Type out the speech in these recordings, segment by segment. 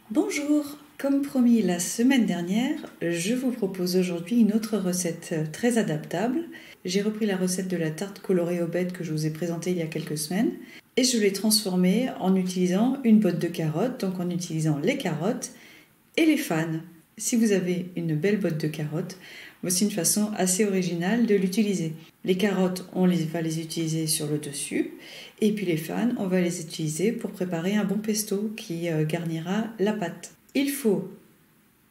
Bonjour, comme promis la semaine dernière, je vous propose aujourd'hui une autre recette très adaptable. J'ai repris la recette de la tarte colorée aux bêtes que je vous ai présentée il y a quelques semaines et je l'ai transformée en utilisant une botte de carottes, donc en utilisant les carottes et les fans. Si vous avez une belle botte de carottes, voici une façon assez originale de l'utiliser. Les carottes, va les utiliser sur le dessus, et puis les fans, on va les utiliser pour préparer un bon pesto qui garnira la pâte. Il faut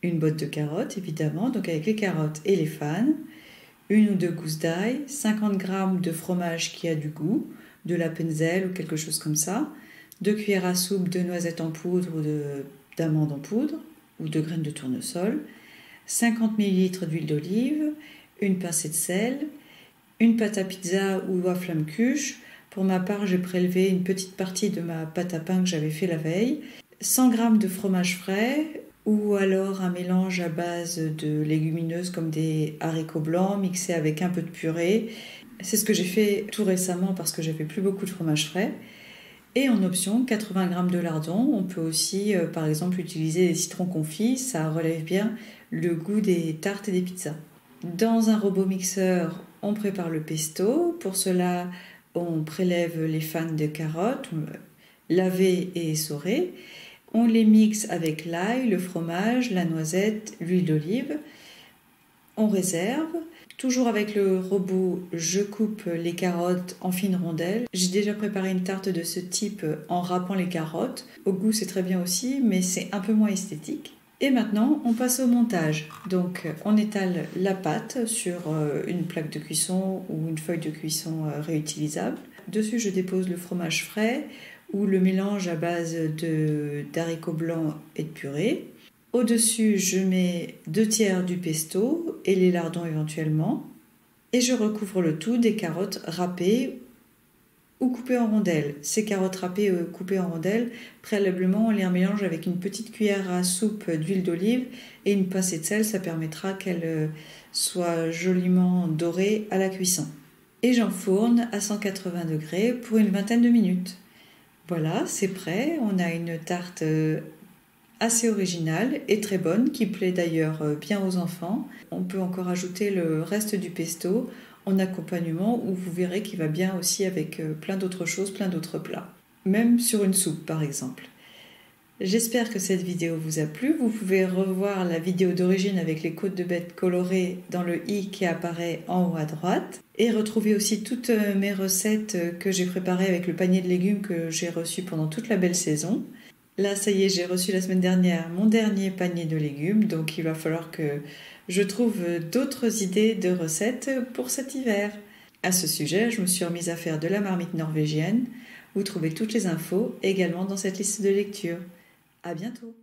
une botte de carottes, évidemment, donc avec les carottes et les fans, une ou deux gousses d'ail, 50 g de fromage qui a du goût, de l'Appenzell ou quelque chose comme ça, 2 cuillères à soupe de noisettes en poudre ou d'amandes en poudre, ou de graines de tournesol, 50 ml d'huile d'olive, une pincée de sel, une pâte à pizza ou à flamme cuche. Pour ma part, j'ai prélevé une petite partie de ma pâte à pain que j'avais fait la veille, 100 g de fromage frais ou alors un mélange à base de légumineuses comme des haricots blancs mixés avec un peu de purée. C'est ce que j'ai fait tout récemment parce que j'avais plus beaucoup de fromage frais. Et en option, 80 g de lardons. On peut aussi, par exemple, utiliser des citrons confits. Ça relève bien le goût des tartes et des pizzas. Dans un robot mixeur, on prépare le pesto. Pour cela, on prélève les fans de carottes, lavées et essorées. On les mixe avec l'ail, le fromage, la noisette, l'huile d'olive. On réserve. Toujours avec le robot, je coupe les carottes en fines rondelles. J'ai déjà préparé une tarte de ce type en râpant les carottes. Au goût, c'est très bien aussi, mais c'est un peu moins esthétique. Et maintenant, on passe au montage. Donc, on étale la pâte sur une plaque de cuisson ou une feuille de cuisson réutilisable. Dessus, je dépose le fromage frais ou le mélange à base d'haricots blancs et de purée. Au-dessus, je mets 2 tiers du pesto et les lardons éventuellement. Et je recouvre le tout des carottes râpées ou coupées en rondelles. Ces carottes râpées ou coupées en rondelles, préalablement, on les mélange avec une petite cuillère à soupe d'huile d'olive et une pincée de sel. Ça permettra qu'elles soient joliment dorées à la cuisson. Et j'enfourne à 180 degrés pour une vingtaine de minutes. Voilà, c'est prêt. On a une tarte assez originale et très bonne, qui plaît d'ailleurs bien aux enfants. On peut encore ajouter le reste du pesto en accompagnement où vous verrez qu'il va bien aussi avec plein d'autres choses, plein d'autres plats. Même sur une soupe par exemple. J'espère que cette vidéo vous a plu. Vous pouvez revoir la vidéo d'origine avec les côtes de bêtes colorées dans le i qui apparaît en haut à droite. Et retrouver aussi toutes mes recettes que j'ai préparées avec le panier de légumes que j'ai reçu pendant toute la belle saison. Là, ça y est, j'ai reçu la semaine dernière mon dernier panier de légumes, donc il va falloir que je trouve d'autres idées de recettes pour cet hiver. À ce sujet, je me suis remise à faire de la marmite norvégienne. Vous trouvez toutes les infos également dans cette liste de lecture. À bientôt!